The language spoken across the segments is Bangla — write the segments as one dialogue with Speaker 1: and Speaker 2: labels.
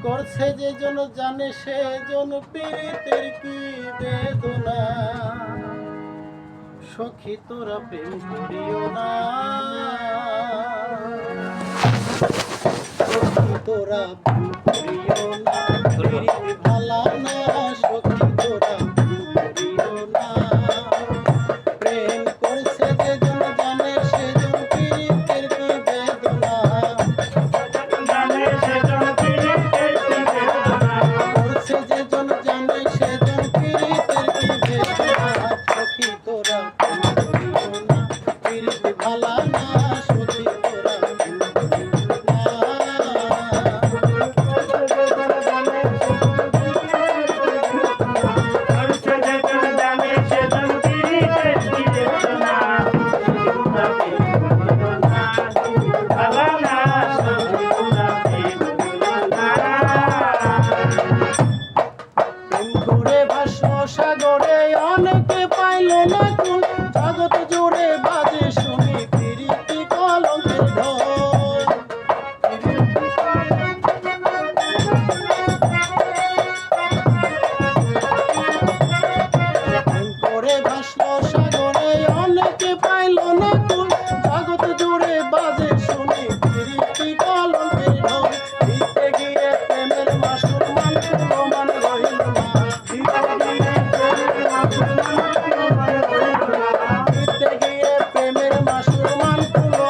Speaker 1: করছে যে জন জানে সে জন পীড়িতের কি বেদনা। সখী তোরা প্রেম করিও না, সখী তোরা প্রেম করিও না, পীড়িত ভালা না, সখী তোরা প্রেম করিও না। প্রেম করছে যে জন জানে সে জন পীড়িতের কি বেদনা।
Speaker 2: জানে সে জন পীড়িতের কি বেদনা,
Speaker 1: করছে যে জন জানে সে জন পীড়িতের কি বেদনা। সখী তোরা প্রেম করিও না, পীড়িত ভালা না, সখী তোরা প্রেম করিও না।
Speaker 2: করছে যে জন জানে সে জন পীড়িতের কি বেদনা। তোমরা প্রেম করিও না, ভালা না, সখী তোমরা প্রেম করিও না।
Speaker 1: প্রেম করে ভাসো সাগরে অনেকে পাইল না কুল, জগৎ জুড়ে বাজে শুনি পীড়িতি কলঙ্কের ঢোল। প্রেম করে ভাসো সাগরে অনেকে পাইল না কুল, জগৎ জুড়ে বাজে শুনি পীড়িতি কলঙ্কের ঢোল। দিতে গিয়ে প্রেমের মাসুর মান মান রহিল না, দিতে গিয়ে প্রেমের মাসুর মান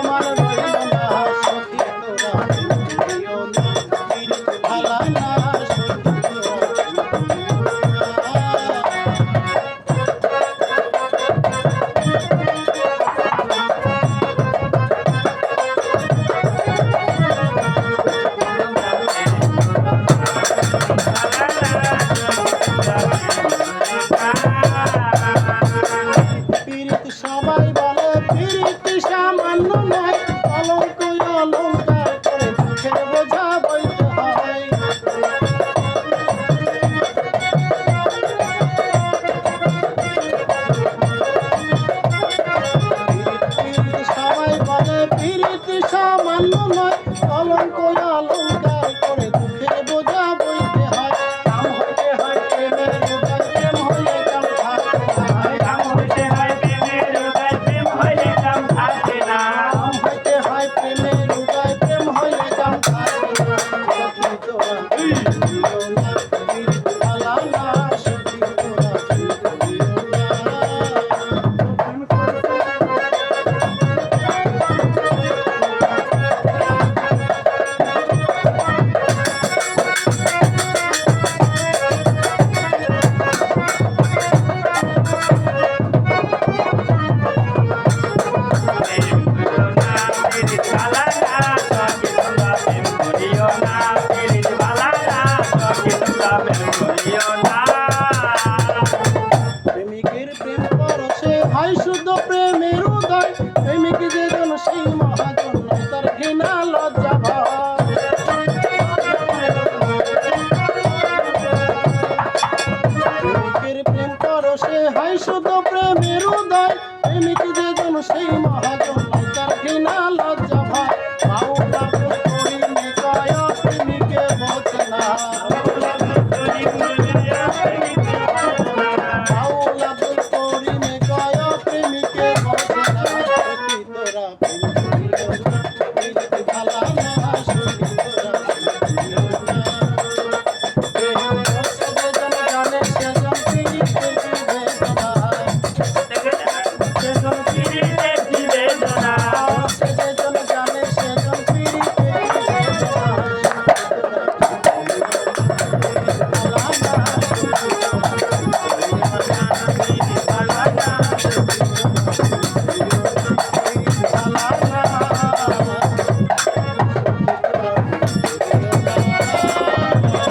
Speaker 1: মান রহিল না। সখী তোরা প্রেম করিও না, পীড়িত ভালা না, সখী তোরা প্রেম করিও না। পীড়িত সবাই বলে পীড়িত সামান্য নয়, কলঙ্ক অলঙ্কার করে দুঃখের বোঝা বইতে হয়। পীড়িত সবাই বলে পীড়িত সামান্য নয়, কলঙ্ক অলঙ্কার করে দুঃখের বোঝা বইতে হয়। কাম হইতে হয় প্রেমের রোগায়, প্রেম হইলে কাম থাকে না।
Speaker 2: কাম হইতে হয় প্রেমের রোগায়, প্রেম হইলে কাম থাকে না।
Speaker 1: কাম হইতে হয় প্রেমের রোগায়, প্রেম হইলে কাম থাকে না। সখী তোরা প্রেম করিও না, পীড়িত ভালা না, সখী তোরা প্রেম করিও না।
Speaker 2: প্রেম করিও না, পীড়িত ভালা না, সখী তোমরা প্রেম করিও না। পীড়িত ভালা না, সখী তোমরা প্রেম করিও না।
Speaker 1: প্রেমিকের প্রেম পরশে হয় শুদ্ধ প্রেমের উদয়, প্রেমিক যে জন সেই মহাজন নয়, তার ঘৃণা লজ্জা ভয়। প্রেমিকের প্রেম পরশে হয় শুদ্ধ প্রেমের উদয়, প্রেমিক যে জন সেই মহাজন নয়, তার ঘৃণা লজ্জা